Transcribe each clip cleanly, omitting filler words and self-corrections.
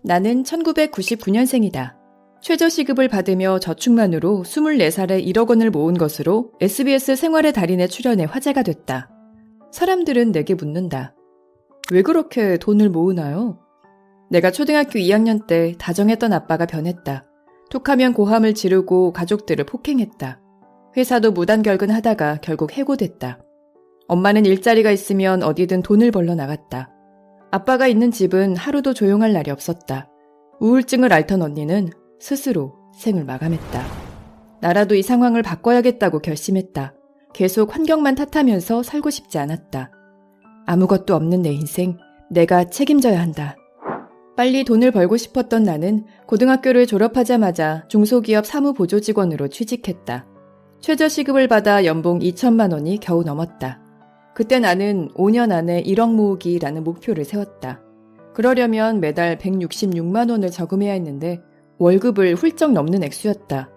나는 1999년생이다. 최저시급을 받으며 저축만으로 24살에 1억 원을 모은 것으로 SBS 생활의 달인에 출연해 화제가 됐다. 사람들은 내게 묻는다. 왜 그렇게 돈을 모으나요? 내가 초등학교 2학년 때 다정했던 아빠가 변했다. 툭하면 고함을 지르고 가족들을 폭행했다. 회사도 무단결근하다가 결국 해고됐다. 엄마는 일자리가 있으면 어디든 돈을 벌러 나갔다. 아빠가 있는 집은 하루도 조용할 날이 없었다. 우울증을 앓던 언니는 스스로 생을 마감했다. 나라도 이 상황을 바꿔야겠다고 결심했다. 계속 환경만 탓하면서 살고 싶지 않았다. 아무것도 없는 내 인생, 내가 책임져야 한다. 빨리 돈을 벌고 싶었던 나는 고등학교를 졸업하자마자 중소기업 사무보조직원으로 취직했다. 최저시급을 받아 연봉 2천만 원이 겨우 넘었다. 그때 나는 5년 안에 1억 모으기라는 목표를 세웠다. 그러려면 매달 166만 원을 저금해야 했는데 월급을 훌쩍 넘는 액수였다.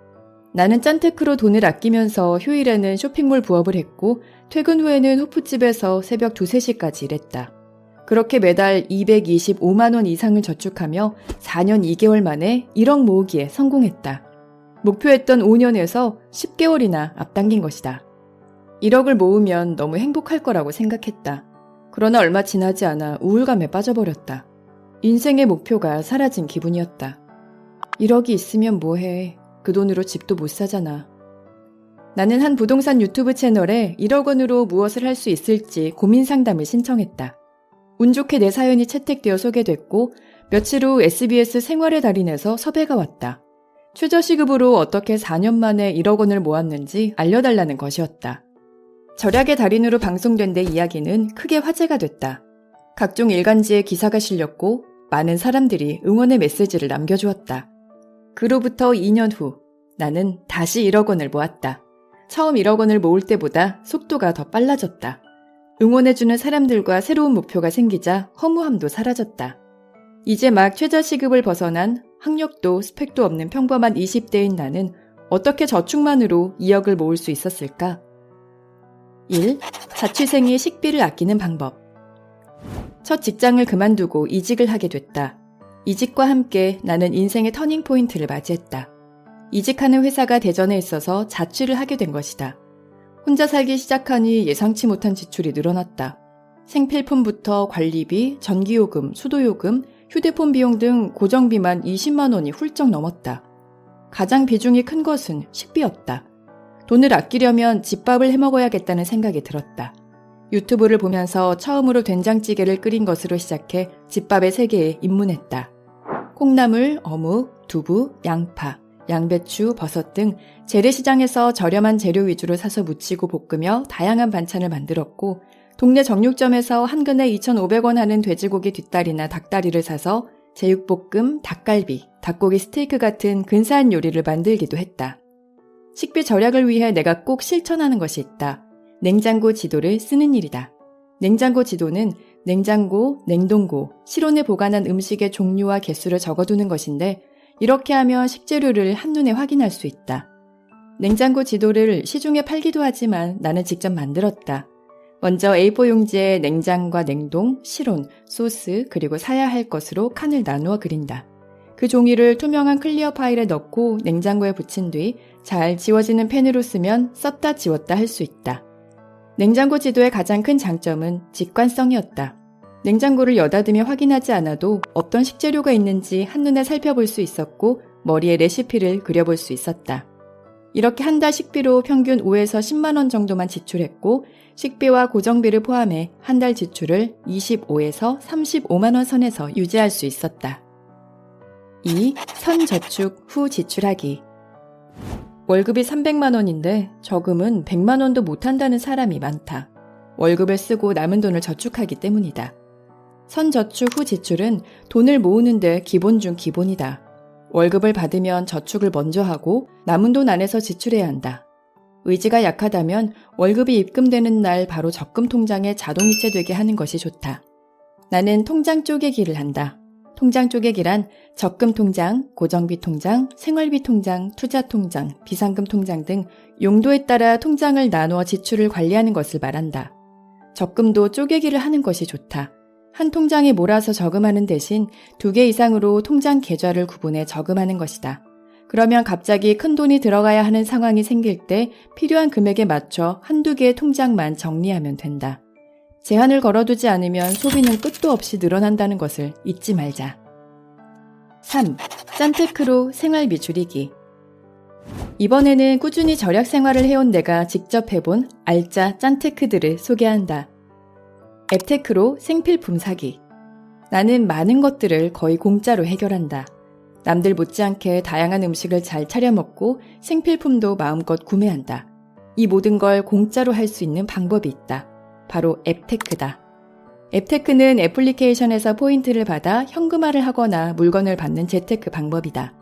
나는 짠테크로 돈을 아끼면서 휴일에는 쇼핑몰 부업을 했고 퇴근 후에는 호프집에서 새벽 2, 3시까지 일했다. 그렇게 매달 225만 원 이상을 저축하며 4년 2개월 만에 1억 모으기에 성공했다. 목표했던 5년에서 10개월이나 앞당긴 것이다. 1억을 모으면 너무 행복할 거라고 생각했다. 그러나 얼마 지나지 않아 우울감에 빠져버렸다. 인생의 목표가 사라진 기분이었다. 1억이 있으면 뭐해. 그 돈으로 집도 못 사잖아. 나는 한 부동산 유튜브 채널에 1억 원으로 무엇을 할 수 있을지 고민 상담을 신청했다. 운 좋게 내 사연이 채택되어 소개됐고 며칠 후 SBS 생활의 달인에서 섭외가 왔다. 최저시급으로 어떻게 4년 만에 1억 원을 모았는지 알려달라는 것이었다. 절약의 달인으로 방송된 내 이야기는 크게 화제가 됐다. 각종 일간지에 기사가 실렸고 많은 사람들이 응원의 메시지를 남겨주었다. 그로부터 2년 후 나는 다시 1억 원을 모았다. 처음 1억 원을 모을 때보다 속도가 더 빨라졌다. 응원해주는 사람들과 새로운 목표가 생기자 허무함도 사라졌다. 이제 막 최저시급을 벗어난 학력도 스펙도 없는 평범한 20대인 나는 어떻게 저축만으로 2억을 모을 수 있었을까? 1. 자취생이 식비를 아끼는 방법. 첫 직장을 그만두고 이직을 하게 됐다. 이직과 함께 나는 인생의 터닝포인트를 맞이했다. 이직하는 회사가 대전에 있어서 자취를 하게 된 것이다. 혼자 살기 시작하니 예상치 못한 지출이 늘어났다. 생필품부터 관리비, 전기요금, 수도요금, 휴대폰 비용 등 고정비만 20만 원이 훌쩍 넘었다. 가장 비중이 큰 것은 식비였다. 돈을 아끼려면 집밥을 해먹어야겠다는 생각이 들었다. 유튜브를 보면서 처음으로 된장찌개를 끓인 것으로 시작해 집밥의 세계에 입문했다. 콩나물, 어묵, 두부, 양파, 양배추, 버섯 등 재래시장에서 저렴한 재료 위주로 사서 무치고 볶으며 다양한 반찬을 만들었고 동네 정육점에서 한 근에 2,500원 하는 돼지고기 뒷다리나 닭다리를 사서 제육볶음, 닭갈비, 닭고기 스테이크 같은 근사한 요리를 만들기도 했다. 식비 절약을 위해 내가 꼭 실천하는 것이 있다. 냉장고 지도를 쓰는 일이다. 냉장고 지도는 냉장고, 냉동고, 실온에 보관한 음식의 종류와 개수를 적어두는 것인데 이렇게 하면 식재료를 한눈에 확인할 수 있다. 냉장고 지도를 시중에 팔기도 하지만 나는 직접 만들었다. 먼저 A4 용지에 냉장과 냉동, 실온, 소스, 그리고 사야 할 것으로 칸을 나누어 그린다. 그 종이를 투명한 클리어 파일에 넣고 냉장고에 붙인 뒤 잘 지워지는 펜으로 쓰면 썼다 지웠다 할 수 있다. 냉장고 지도의 가장 큰 장점은 직관성이었다. 냉장고를 여닫으며 확인하지 않아도 어떤 식재료가 있는지 한눈에 살펴볼 수 있었고 머리에 레시피를 그려볼 수 있었다. 이렇게 한 달 식비로 평균 5에서 10만 원 정도만 지출했고 식비와 고정비를 포함해 한 달 지출을 25에서 35만 원 선에서 유지할 수 있었다. 2. 선저축 후 지출하기. 월급이 300만 원인데 저금은 100만 원도 못한다는 사람이 많다. 월급을 쓰고 남은 돈을 저축하기 때문이다. 선저축 후 지출은 돈을 모으는데 기본 중 기본이다. 월급을 받으면 저축을 먼저 하고 남은 돈 안에서 지출해야 한다. 의지가 약하다면 월급이 입금되는 날 바로 적금 통장에 자동 이체되게 하는 것이 좋다. 나는 통장 쪼개기를 한다. 통장 쪼개기란 적금 통장, 고정비 통장, 생활비 통장, 투자 통장, 비상금 통장 등 용도에 따라 통장을 나누어 지출을 관리하는 것을 말한다. 적금도 쪼개기를 하는 것이 좋다. 한 통장에 몰아서 저금하는 대신 2개 이상으로 통장 계좌를 구분해 저금하는 것이다. 그러면 갑자기 큰 돈이 들어가야 하는 상황이 생길 때 필요한 금액에 맞춰 한두 개의 통장만 정리하면 된다. 제한을 걸어두지 않으면 소비는 끝도 없이 늘어난다는 것을 잊지 말자. 3. 짠테크로 생활비 줄이기. 이번에는 꾸준히 절약 생활을 해온 내가 직접 해본 알짜 짠테크들을 소개한다. 앱테크로 생필품 사기. 나는 많은 것들을 거의 공짜로 해결한다. 남들 못지않게 다양한 음식을 잘 차려 먹고 생필품도 마음껏 구매한다. 이 모든 걸 공짜로 할 수 있는 방법이 있다. 바로 앱테크다. 앱테크는 애플리케이션에서 포인트를 받아 현금화를 하거나 물건을 받는 재테크 방법이다.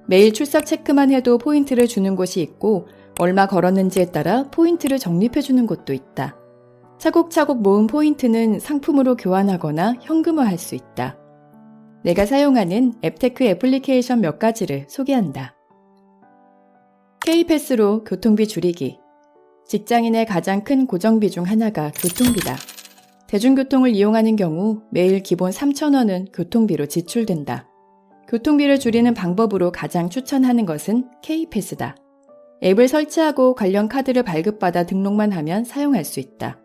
매일 출석 체크만 해도 포인트를 주는 곳이 있고 얼마 걸었는지에 따라 포인트를 적립해주는 곳도 있다. 차곡차곡 모은 포인트는 상품으로 교환하거나 현금화할 수 있다. 내가 사용하는 앱테크 애플리케이션 몇 가지를 소개한다. K패스로 교통비 줄이기. 직장인의 가장 큰 고정비 중 하나가 교통비다. 대중교통을 이용하는 경우 매일 기본 3,000원은 교통비로 지출된다. 교통비를 줄이는 방법으로 가장 추천하는 것은 K패스다. 앱을 설치하고 관련 카드를 발급받아 등록만 하면 사용할 수 있다.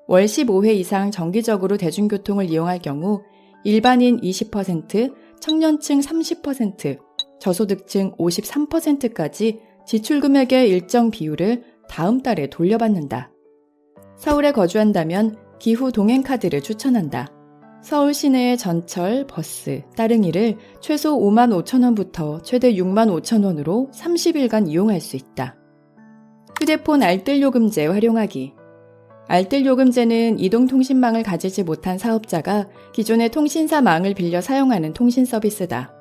월 15회 이상 정기적으로 대중교통을 이용할 경우 일반인 20%, 청년층 30%, 저소득층 53%까지 지출 금액의 일정 비율을 다음 달에 돌려받는다. 서울에 거주한다면 기후 동행카드를 추천한다. 서울 시내의 전철, 버스, 따릉이를 최소 55,000원부터 최대 65,000원으로 30일간 이용할 수 있다. 휴대폰 알뜰요금제 활용하기. 알뜰요금제는 이동통신망을 가지지 못한 사업자가 기존의 통신사망을 빌려 사용하는 통신 서비스다.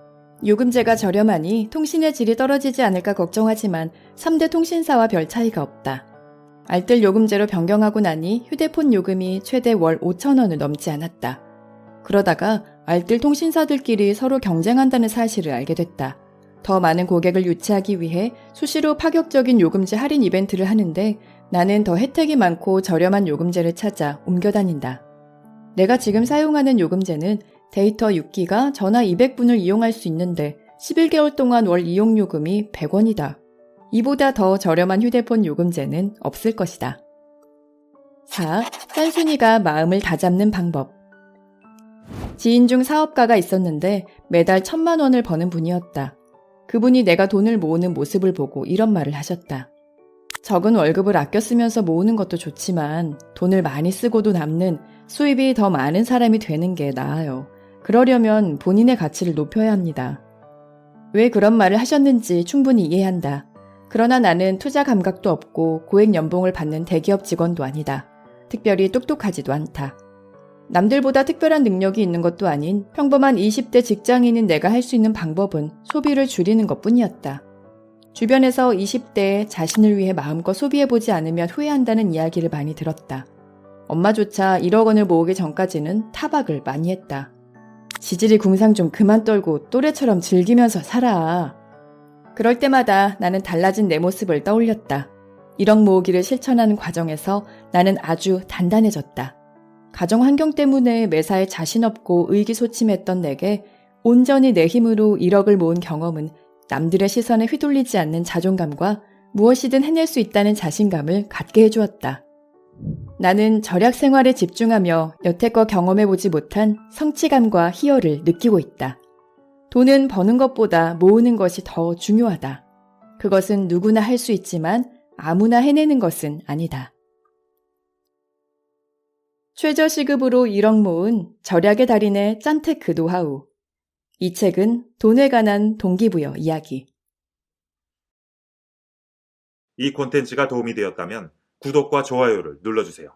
요금제가 저렴하니 통신의 질이 떨어지지 않을까 걱정하지만 3대 통신사와 별 차이가 없다. 알뜰요금제로 변경하고 나니 휴대폰 요금이 최대 월 5,000원을 넘지 않았다. 그러다가 알뜰 통신사들끼리 서로 경쟁한다는 사실을 알게 됐다. 더 많은 고객을 유치하기 위해 수시로 파격적인 요금제 할인 이벤트를 하는데 나는 더 혜택이 많고 저렴한 요금제를 찾아 옮겨 다닌다. 내가 지금 사용하는 요금제는 데이터 6기가 전화 200분을 이용할 수 있는데 11개월 동안 월 이용요금이 100원이다. 이보다 더 저렴한 휴대폰 요금제는 없을 것이다. 4. 짠순이가 마음을 다잡는 방법. 지인 중 사업가가 있었는데 매달 1,000만 원을 버는 분이었다. 그분이 내가 돈을 모으는 모습을 보고 이런 말을 하셨다. 적은 월급을 아껴 쓰면서 모으는 것도 좋지만 돈을 많이 쓰고도 남는 수입이 더 많은 사람이 되는 게 나아요. 그러려면 본인의 가치를 높여야 합니다. 왜 그런 말을 하셨는지 충분히 이해한다. 그러나 나는 투자 감각도 없고 고액 연봉을 받는 대기업 직원도 아니다. 특별히 똑똑하지도 않다. 남들보다 특별한 능력이 있는 것도 아닌 평범한 20대 직장인인 내가 할 수 있는 방법은 소비를 줄이는 것뿐이었다. 주변에서 20대에 자신을 위해 마음껏 소비해보지 않으면 후회한다는 이야기를 많이 들었다. 엄마조차 1억 원을 모으기 전까지는 타박을 많이 했다. 지질이 궁상 좀 그만 떨고 또래처럼 즐기면서 살아. 그럴 때마다 나는 달라진 내 모습을 떠올렸다. 1억 모으기를 실천하는 과정에서 나는 아주 단단해졌다. 가정 환경 때문에 매사에 자신 없고 의기소침했던 내게 온전히 내 힘으로 1억을 모은 경험은 남들의 시선에 휘둘리지 않는 자존감과 무엇이든 해낼 수 있다는 자신감을 갖게 해주었다. 나는 절약 생활에 집중하며 여태껏 경험해보지 못한 성취감과 희열을 느끼고 있다. 돈은 버는 것보다 모으는 것이 더 중요하다. 그것은 누구나 할 수 있지만 아무나 해내는 것은 아니다. 최저시급으로 1억 모은 절약의 달인의 짠테크 노하우. 이 책은 돈에 관한 동기부여 이야기. 이 콘텐츠가 도움이 되었다면 구독과 좋아요를 눌러주세요.